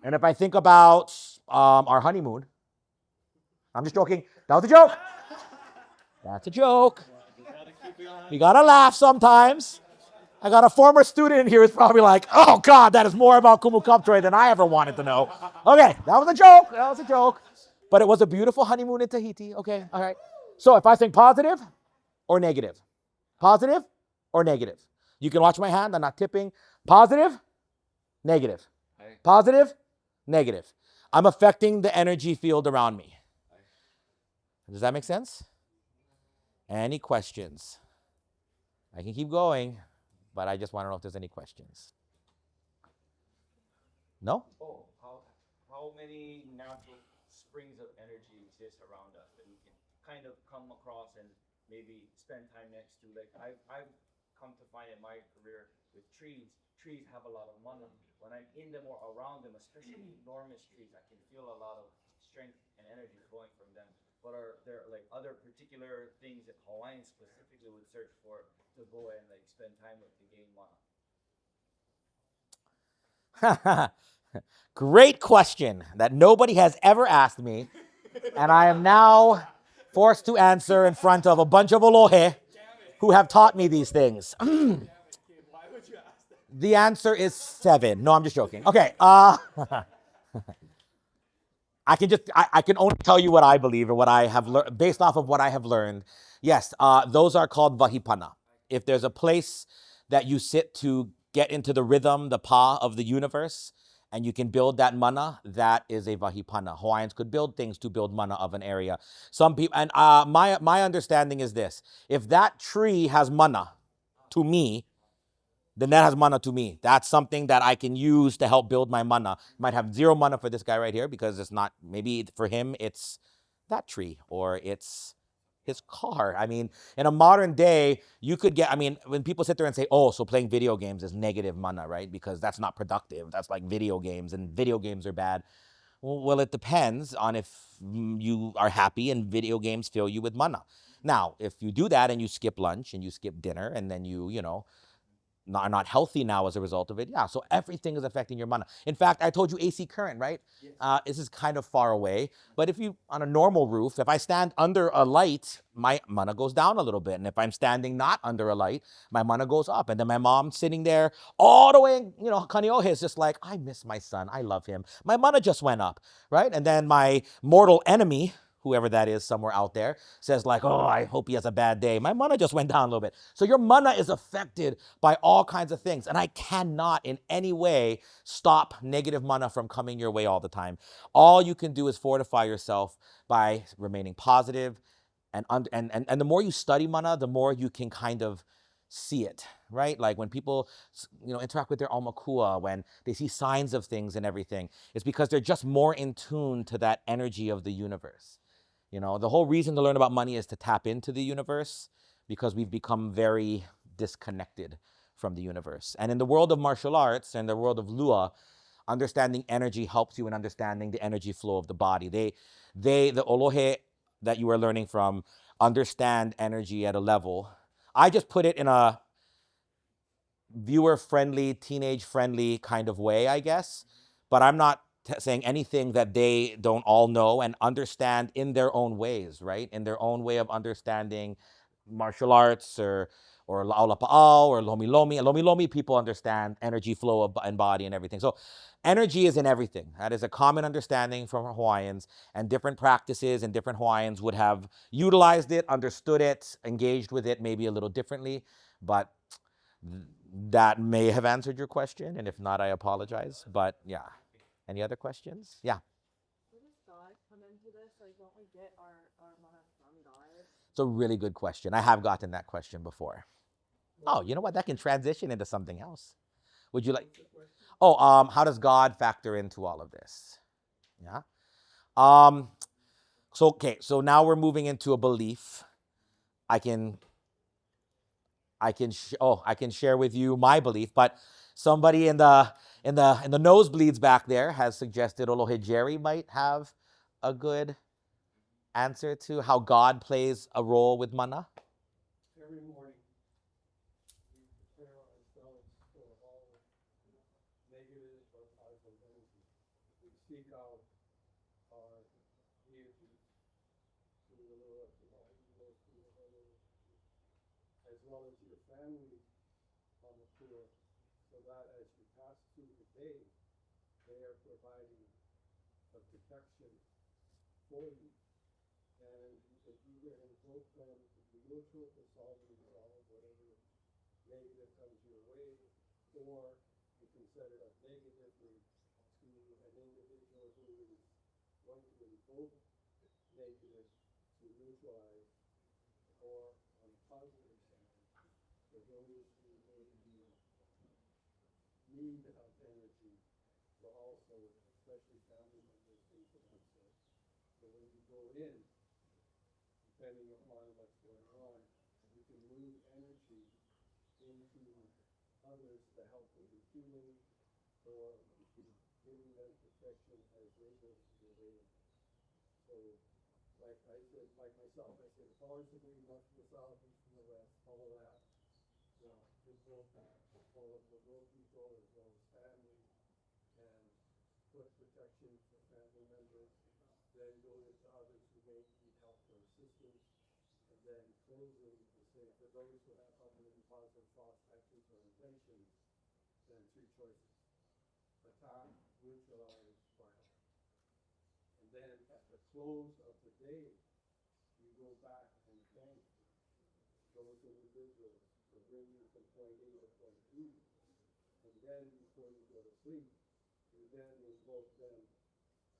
And if I think about our honeymoon, I'm just joking. That was a joke. That's a joke. You gotta laugh sometimes. I got a former student in here who's probably like, oh God, that is more about Kumu Cup-Choy than I ever wanted to know. Okay, that was a joke. That was a joke. But it was a beautiful honeymoon in Tahiti. Okay, all right. So if I think positive or negative, positive or negative. You can watch my hand. I'm not tipping. Positive, negative. Positive, negative. I'm affecting the energy field around me. Does that make sense? Any questions? I can keep going, but I just want to know if there's any questions. No? Oh, how many natural springs of energy exist around us that we can kind of come across and maybe spend time next to? Like I've come to find in my career with trees have a lot of mana. When I'm in them or around them, especially enormous trees, I can feel a lot of strength and energy flowing from them. But are there like other particular things that Hawaiians specifically would search for to go and like spend time with to gain mana? Great question that nobody has ever asked me. And I am now forced to answer in front of a bunch of Olohe who have taught me these things. The answer is 7. No, I'm just joking. Okay. I can only tell you what I believe or what I have learned based off of what I have learned. Yes, those are called vahipana. If there's a place that you sit to get into the rhythm, the pa of the universe, and you can build that mana, that is a vahipana. Hawaiians could build things to build mana of an area. Some people, and my understanding is this: if that tree has mana, to me, then that has mana to me. That's something that I can use to help build my mana. Might have 0 mana for this guy right here because it's not, maybe for him it's that tree or it's his car. I mean, in a modern day, you could get, I mean, when people sit there and say, oh, so playing video games is negative mana, right? Because that's not productive. That's like video games and video games are bad. Well, it depends on if you are happy and video games fill you with mana. Now, if you do that and you skip lunch and you skip dinner and then you know, are not healthy now as a result of it. Yeah, so everything is affecting your mana. In fact, I told you AC current, right? Yes. This is kind of far away, but if you, on a normal roof, if I stand under a light, my mana goes down a little bit. And if I'm standing not under a light, my mana goes up. And then my mom sitting there all the way, you know, Kaniohe is just like, I miss my son. I love him. My mana just went up, right? And then my mortal enemy, whoever that is somewhere out there, says like, oh, I hope he has a bad day. My mana just went down a little bit. So your mana is affected by all kinds of things. And I cannot in any way stop negative mana from coming your way all the time. All you can do is fortify yourself by remaining positive. And the more you study mana, the more you can kind of see it, right? Like when people, you know, interact with their aumakua, when they see signs of things and everything, it's because they're just more in tune to that energy of the universe. You know, the whole reason to learn about money is to tap into the universe because we've become very disconnected from the universe. And in the world of martial arts and the world of Lua, understanding energy helps you in understanding the energy flow of the body. The Olohe that you are learning from understand energy at a level. I just put it in a viewer-friendly, teenage-friendly kind of way, I guess. But I'm not saying anything that they don't all know and understand in their own ways, right? In their own way of understanding martial arts or laulapa'au or lomi lomi. Lomi lomi people understand energy flow and body and everything. So energy is in everything. That is a common understanding from Hawaiians, and different practices and different Hawaiians would have utilized it, understood it, engaged with it maybe a little differently. But that may have answered your question, and if not, I apologize. But yeah, any other questions? Yeah. Where does God come into this? Like, don't we get our mana from God? It's a really good question. I have gotten that question before. Oh, you know what? That can transition into something else. Would you like? Oh, how does God factor into all of this? Yeah. Um, so okay, so now we're moving into a belief. I can I can share with you my belief, but somebody in the nosebleeds back there has suggested Olohe Jerry might have a good answer to how God plays a role with mana. Every morning, we prepare ourselves for all negative or positive energy. We seek out our deities through the Lord, as well as your family on the tour, so that as you pass through the day, they are providing a protection for you. And if you can invoke them to be neutral, to resolve whatever negative comes your way, or you can set it up negatively to an individual who is going to invoke negative to neutralize, or on the positive side, for those who may be need of energy to also, especially family members, things of that sort. So when you go in, depending upon what's going on, you can move energy into others to help with the healing or giving them protection as they go through the day. So, like I said, like myself, I said, powers to be left to the south, east, and the west, all of that. You know, invoke all of the world people as well as family, and put protection for family members, then go into others may need help or assistance. And then closing to say, for those who have other positive thoughts, actions, or intentions, then three choices: attack, neutralize, or help. And then at the close of the day, you go back and thank those individuals for bringing you from point A to point B. And then before you go to sleep, you then invoke them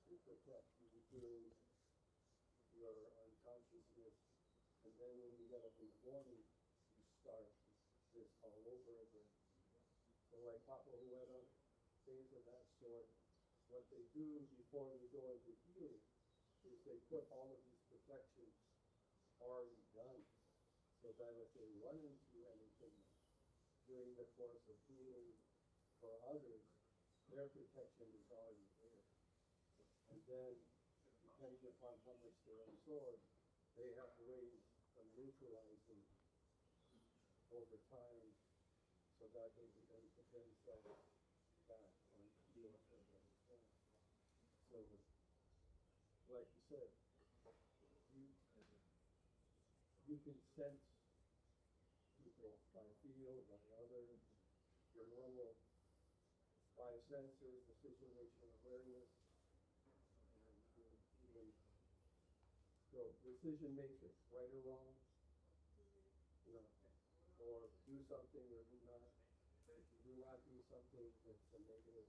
to protect you during your unconsciousness. And then when you get up in the morning, you start this all over again. So like Papa Hueta, things of that sort, what they do before you go into healing is they put all of these protections already done, so that if they run into anything during the course of healing for others, their protection is already there. And then, depending upon how much they're absorbed, they have ways of neutralizing over time, so that they can then put themselves back on heal for themselves. So, like you said, you you can sense people by feel, by other, your normal five senses, the situational awareness, and even so decision makers, right or wrong, you know, or do something or do not. If you do not do something, it's a negative.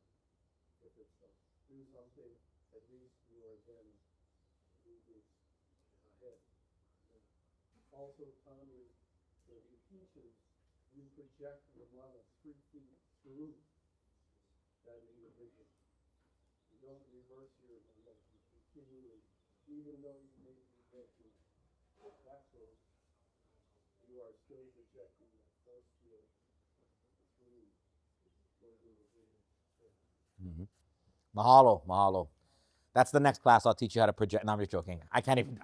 If it's a do something, at least you are then moving ahead. Also, Tommy, when he teaches, you project the mana 3 feet through that individual. You don't reverse your momentum continually, even though you may be making backwards, you are still projecting that force field through those individuals. Mahalo, mahalo. That's the next class. I'll teach you how to project. No, I'm just joking. I can't even,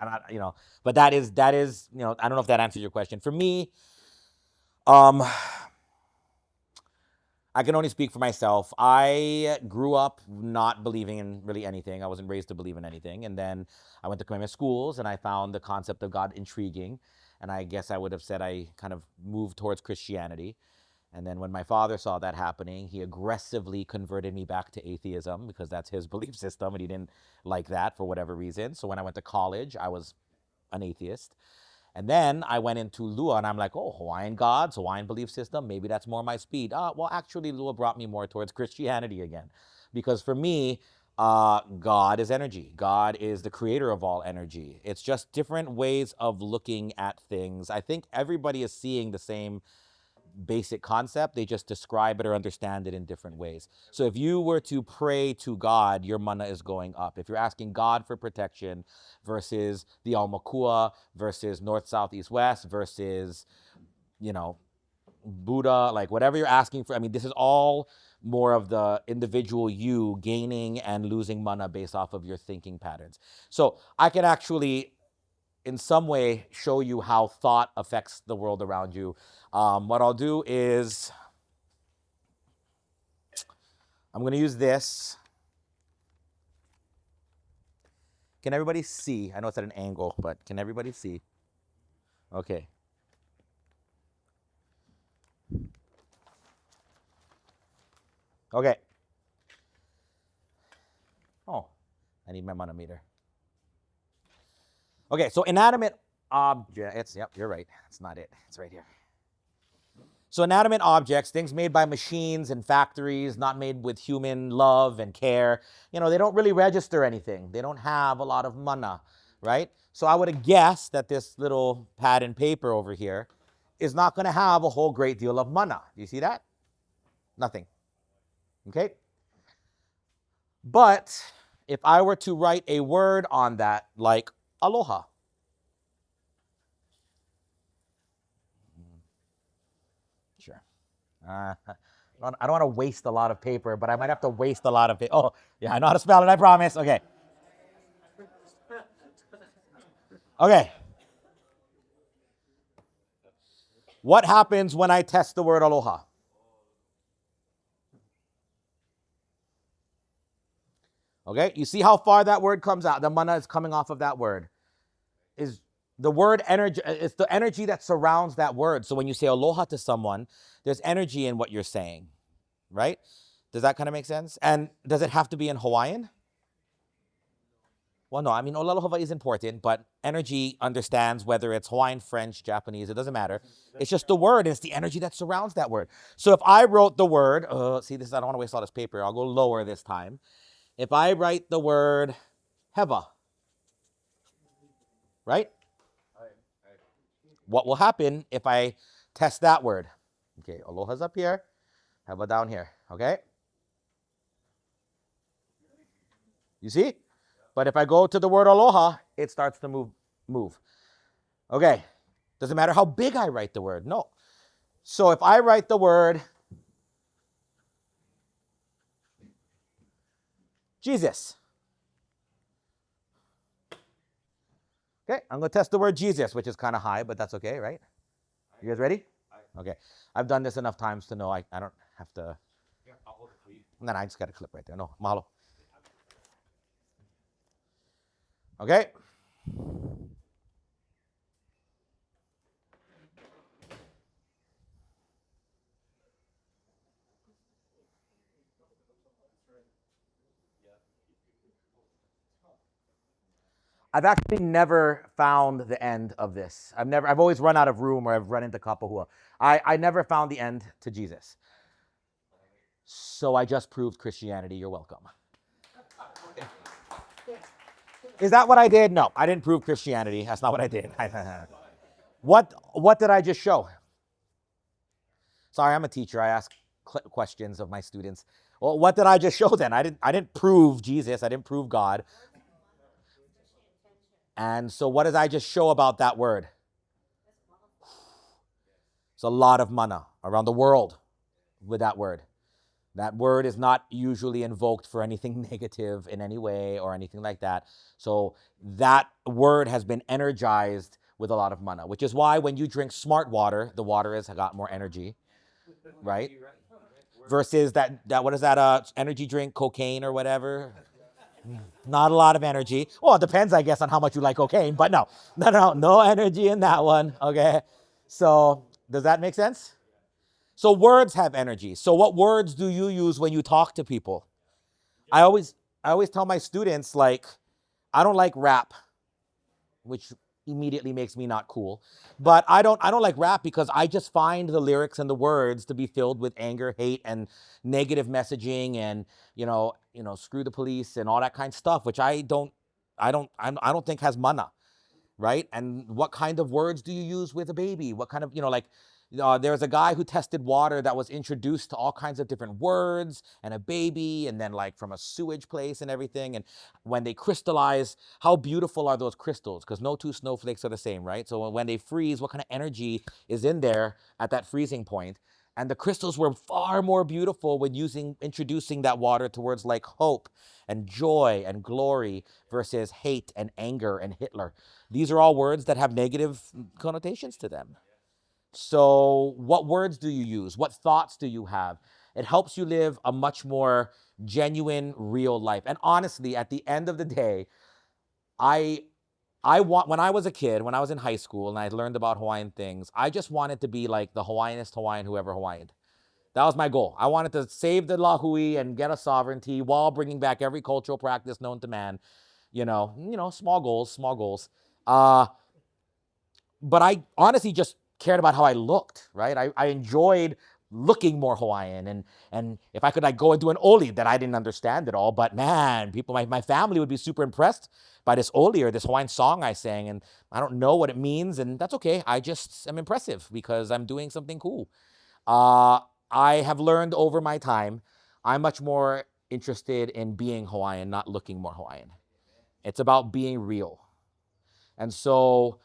but that is, I don't know if that answers your question. For me, um, I can only speak for myself. I grew up not believing in really anything. I wasn't raised to believe in anything. And then I went to Khmer schools and I found the concept of God intriguing. And I guess I would have said I kind of moved towards Christianity. And then when my father saw that happening, he aggressively converted me back to atheism because that's his belief system and he didn't like that for whatever reason. So when I went to college, I was an atheist. And then I went into Lua and I'm like, oh, Hawaiian gods, Hawaiian belief system, maybe that's more my speed. Well, actually, Lua brought me more towards Christianity again. Because for me, God is energy. God is the creator of all energy. It's just different ways of looking at things. I think everybody is seeing the same basic concept. They just describe it or understand it in different ways. So if you were to pray to God, your mana is going up. If you're asking God for protection versus the Aumakua versus north, south, east, west versus, Buddha, like whatever you're asking for, I mean, this is all more of the individual you gaining and losing mana based off of your thinking patterns. So I can actually in some way show you how thought affects the world around you. What I'll do is I'm going to use this. Can everybody see? I know it's at an angle, but can everybody see? Okay. Okay. Oh, I need my manometer. Okay, so inanimate objects. Yep, you're right. That's not it. It's right here. So inanimate objects, things made by machines and factories, not made with human love and care, they don't really register anything. They don't have a lot of mana, right? So I would have guessed that this little pad and paper over here is not going to have a whole great deal of mana. Do you see that? Nothing. Okay? But if I were to write a word on that, like aloha, sure. I don't want to waste a lot of paper, but I might have to waste a lot of paper. Oh, yeah, I know how to spell it, I promise. Okay. Okay. What happens when I test the word aloha? Okay, you see how far that word comes out. The mana is coming off of that word. is the word energy. It's the energy that surrounds that word. So when you say aloha to someone, there's energy in what you're saying, right? Does that kind of make sense? And does it have to be in Hawaiian? Well, no, I mean, Olala Hawaii is important, but energy understands whether it's Hawaiian, French, Japanese, it doesn't matter. It's just the word, it's the energy that surrounds that word. So if I wrote the word, see this, I don't want to waste all this paper. I'll go lower this time. If I write the word heva, right? What will happen if I test that word? Okay, aloha's up here, heva down here, okay? You see? But if I go to the word aloha, it starts to move. Okay. Doesn't matter how big I write the word. No. So if I write the word Jesus. Okay, I'm going to test the word Jesus, which is kind of high, but that's okay, right? You guys ready? Okay. I've done this enough times to know I don't have to. Yeah, I'll hold it for you. No, I just got a clip right there. No, mahalo. Okay. I've actually never found the end of this. I've always run out of room, or I've run into kapahua. I never found the end to Jesus. So I just proved Christianity. You're welcome. Is that what I did? No, I didn't prove Christianity. That's not what I did. What did I just show? Sorry, I'm a teacher. I ask questions of my students. Well, what did I just show then? I didn't prove Jesus. I didn't prove God. And so what did I just show about that word? It's a lot of mana around the world with that word. That word is not usually invoked for anything negative in any way or anything like that. So that word has been energized with a lot of mana, which is why when you drink smart water, the water has got more energy, right? Versus that what is that energy drink, cocaine or whatever? Not a lot of energy. Well, it depends, I guess, on how much you like cocaine, but no energy in that one, okay? So does that make sense? So words have energy. So what words do you use when you talk to people? I always tell my students, like, I don't like rap, which immediately makes me not cool. But I don't like rap because I just find the lyrics and the words to be filled with anger, hate, and negative messaging, and screw the police and all that kind of stuff, which I don't think has mana, right? And what kind of words do you use with a baby? What kind of, there's a guy who tested water that was introduced to all kinds of different words and a baby, and then like from a sewage place and everything. And when they crystallize, how beautiful are those crystals? Because no two snowflakes are the same, right? So when they freeze, what kind of energy is in there at that freezing point? And the crystals were far more beautiful when introducing that water towards like hope and joy and glory versus hate and anger and Hitler. These are all words that have negative connotations to them. So what words do you use? What thoughts do you have? It helps you live a much more genuine, real life. And honestly, at the end of the day, when I was a kid, when I was in high school and I learned about Hawaiian things, I just wanted to be like the Hawaiianest Hawaiian who ever Hawaiianed. That was my goal. I wanted to save the Lahui and get a sovereignty while bringing back every cultural practice known to man. Small goals. But I honestly just cared about how I looked, right? I enjoyed looking more Hawaiian, and if I could like go into an oli that I didn't understand at all, but man, people, my family would be super impressed by this oli or this Hawaiian song I sang, and I don't know what it means, and that's okay. I just am impressive because I'm doing something cool. I have learned over my time, I'm much more interested in being Hawaiian, not looking more Hawaiian. It's about being real. And so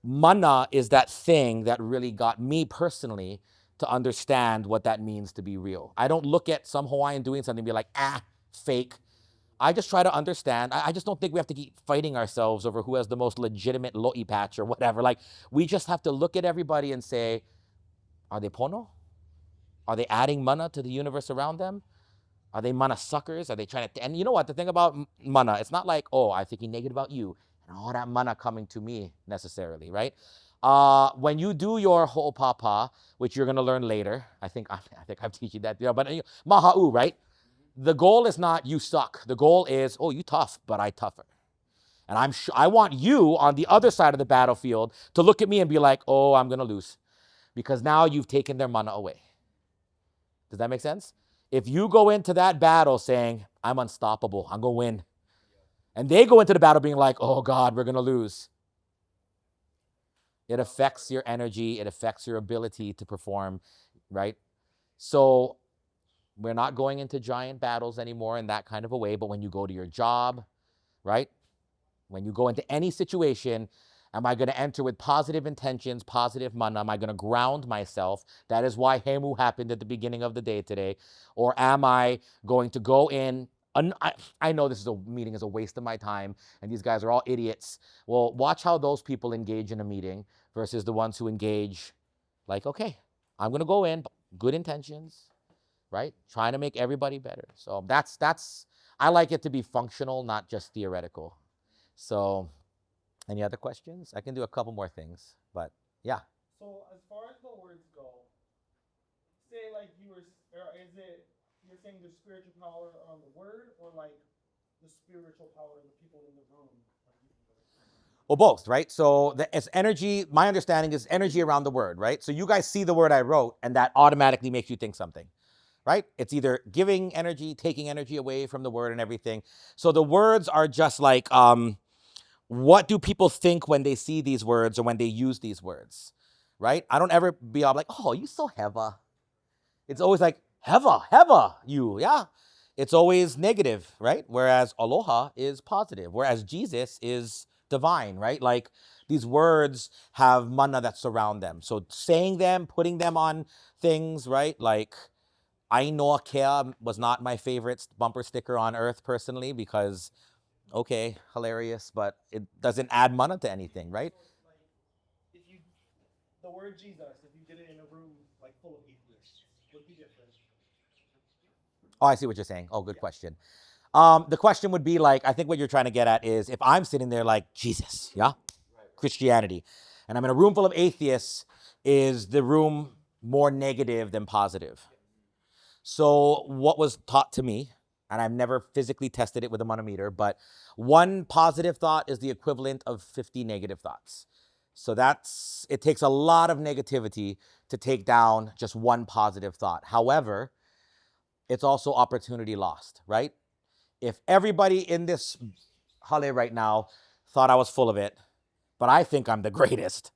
mana is that thing that really got me personally to understand what that means to be real. I don't look at some Hawaiian doing something and be like, fake. I just try to understand. I just don't think we have to keep fighting ourselves over who has the most legitimate lo'i patch or whatever. Like, we just have to look at everybody and say, are they pono? Are they adding mana to the universe around them? Are they mana suckers? Are they trying to... And you know what? The thing about mana, it's not like, oh, I'm thinking negative about you. and all that mana coming to me necessarily, right? When you do your ho'opapa, which you're gonna learn later, I think I'm teaching that, but maha'u, right? The goal is not you suck. The goal is, oh, you tough, but I tougher. And I want you on the other side of the battlefield to look at me and be like, oh, I'm gonna lose, because now you've taken their mana away. Does that make sense? If you go into that battle saying, I'm unstoppable, I'm gonna win, and they go into the battle being like, oh God, we're gonna lose, it affects your energy, it affects your ability to perform, right? So we're not going into giant battles anymore in that kind of a way, but when you go to your job, right? When you go into any situation, am I going to enter with positive intentions, positive mana? Am I going to ground myself? That is why Hemu happened at the beginning of the day today. Or am I going to go in? I know this meeting is a waste of my time, and these guys are all idiots. Well, watch how those people engage in a meeting versus the ones who engage like, okay, I'm going to go in, good intentions, right? Trying to make everybody better. So I like it to be functional, not just theoretical. So, any other questions? I can do a couple more things, but yeah. So as far as the words go, say like or is it you're saying the spiritual power on the word, or like the spiritual power of the people in the room? Well, both, right? So it's energy. My understanding is energy around the word, right? So you guys see the word I wrote, and that automatically makes you think something, right? It's either giving energy, taking energy away from the word, and everything. So the words are just like, what do people think when they see these words or when they use these words, right? I don't ever be all like, oh, you so heva. It's always like, heva, you, yeah. It's always negative, right? Whereas aloha is positive, whereas Jesus is divine, right? Like these words have mana that surround them. So saying them, putting them on things, right? Like, Ainoa Kea was not my favorite bumper sticker on earth personally because, okay, hilarious, but it doesn't add mana to anything, right? So, like, if you the word Jesus, if you did it in a room like full of atheists, would be different. Oh, I see what you're saying. Oh, good question. The question would be like, I think what you're trying to get at is if I'm sitting there like Jesus, yeah, Christianity, and I'm in a room full of atheists, is the room more negative than positive? So what was taught to me, and I've never physically tested it with a manometer, but one positive thought is the equivalent of 50 negative thoughts. So it takes a lot of negativity to take down just one positive thought. However, it's also opportunity lost, right? If everybody in this hale right now thought I was full of it, but I think I'm the greatest,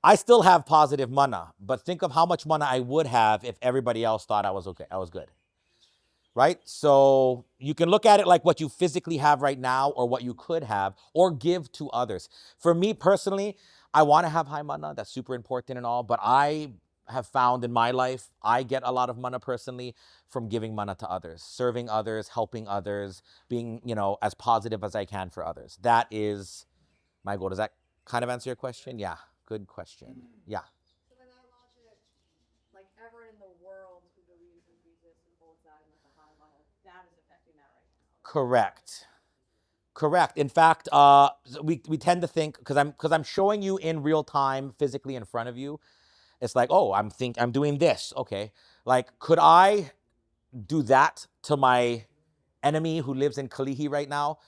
I still have positive mana, but think of how much mana I would have if everybody else thought I was okay, I was good. Right? So you can look at it like what you physically have right now or what you could have or give to others. For me personally, I want to have high mana. That's super important and all, but I have found in my life, I get a lot of mana personally from giving mana to others, serving others, helping others, being, as positive as I can for others. That is my goal. Does that kind of answer your question? Yeah. Good question. Yeah. So by that logic, like everyone in the world who believes in Jesus and holds that with a high level, that is affecting that right now. Correct. In fact, we tend to think because I'm showing you in real time, physically in front of you. It's like, oh, I'm doing this. Okay, like could I do that to my enemy who lives in Kalihi right now?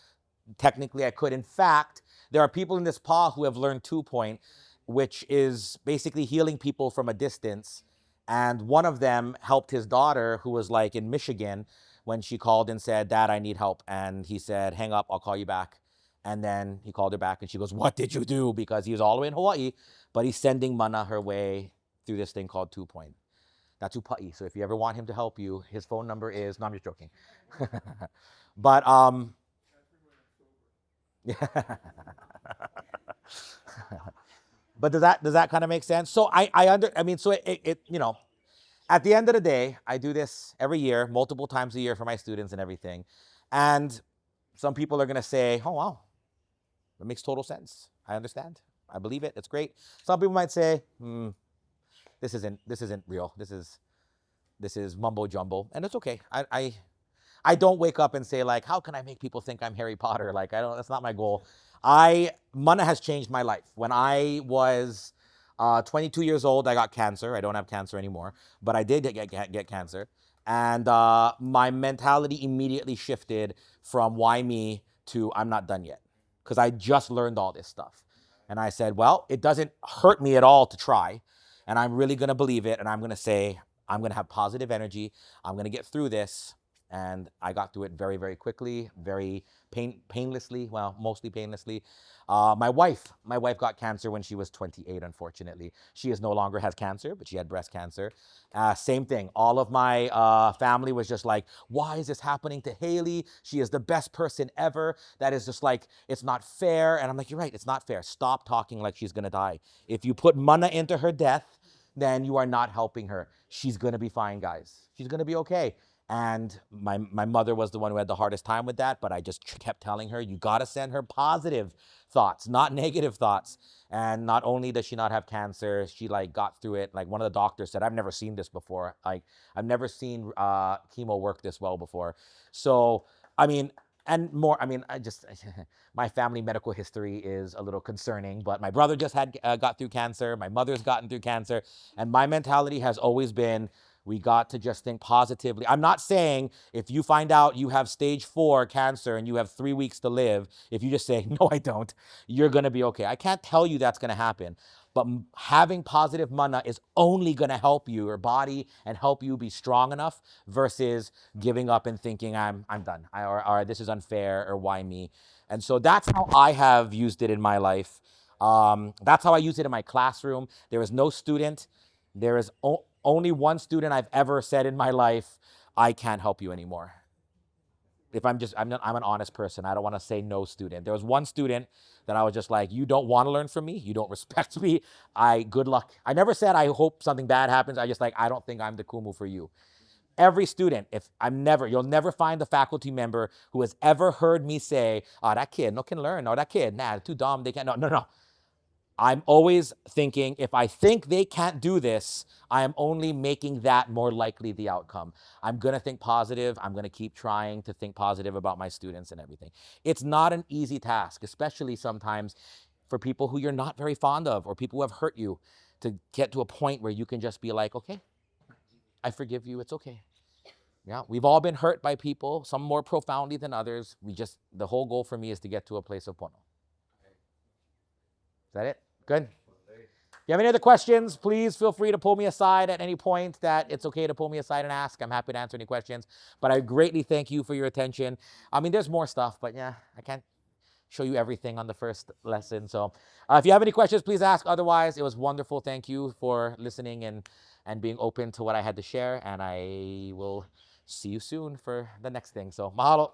Technically, I could. In fact, there are people in this PA who have learned 2-point, which is basically healing people from a distance. And one of them helped his daughter, who was like in Michigan, when she called and said, Dad, I need help. And he said, hang up, I'll call you back. And then he called her back and she goes, what did you do? Because he was all the way in Hawaii, but he's sending mana her way through this thing called 2-point. That's Upa'i. So if you ever want him to help you, his phone number is, no, I'm just joking. But, yeah. But does that kind of make sense? So at the end of the day, I do this every year, multiple times a year for my students and everything. And some people are going to say, oh, wow, that makes total sense. I understand. I believe it. It's great. Some people might say, this isn't real. This is mumbo jumbo. And it's okay. I don't wake up and say like, how can I make people think I'm Harry Potter? Like, I don't. That's not my goal. Mana has changed my life. When I was 22 years old, I got cancer. I don't have cancer anymore, but I did get cancer, and my mentality immediately shifted from why me to I'm not done yet, because I just learned all this stuff, and I said, well, it doesn't hurt me at all to try, and I'm really gonna believe it, and I'm gonna say I'm gonna have positive energy. I'm gonna get through this. And I got through it very, very quickly, very painlessly. Well, mostly painlessly. My wife got cancer when she was 28. Unfortunately, she is no longer has cancer, but she had breast cancer. Same thing. All of my family was just like, "Why is this happening to Haley? She is the best person ever." That is just like, it's not fair. And I'm like, "You're right. It's not fair. Stop talking like she's gonna die. If you put mana into her death, then you are not helping her. She's gonna be fine, guys. She's gonna be okay." And my mother was the one who had the hardest time with that, but I just kept telling her, you got to send her positive thoughts, not negative thoughts. And not only does she not have cancer, she like got through it. Like one of the doctors said, I've never seen this before. Like I've never seen chemo work this well before. So, I mean, and more, I mean, I just, my family medical history is a little concerning, but my brother just had got through cancer. My mother's gotten through cancer. And my mentality has always been, we got to just think positively. I'm not saying if you find out you have stage 4 cancer and you have 3 weeks to live, if you just say, no, I don't, you're going to be okay. I can't tell you that's going to happen. But having positive mana is only going to help you, your body, and help you be strong enough versus giving up and thinking I'm done, or this is unfair, or why me. And so that's how I have used it in my life. That's how I use it in my classroom. There is no student. There is only one student I've ever said in my life, I can't help you anymore. If I'm an honest person. I don't want to say no student. There was one student that I was just like, you don't want to learn from me. You don't respect me. Good luck. I never said I hope something bad happens. I just like, I don't think I'm the Kumu for you. Every student, you'll never find a faculty member who has ever heard me say, oh, that kid no can learn. No, that kid, nah, too dumb. They can't. No. I'm always thinking, if I think they can't do this, I am only making that more likely the outcome. I'm going to think positive. I'm going to keep trying to think positive about my students and everything. It's not an easy task, especially sometimes for people who you're not very fond of or people who have hurt you, to get to a point where you can just be like, okay, I forgive you. It's okay. Yeah, we've all been hurt by people, some more profoundly than others. The whole goal for me is to get to a place of pono. Is that it? Good. If you have any other questions, please feel free to pull me aside at any point. That it's okay to pull me aside and ask. I'm happy to answer any questions. But I greatly thank you for your attention. I mean, there's more stuff, but yeah, I can't show you everything on the first lesson. So if you have any questions, please ask. Otherwise, it was wonderful. Thank you for listening and being open to what I had to share. And I will see you soon for the next thing. So mahalo.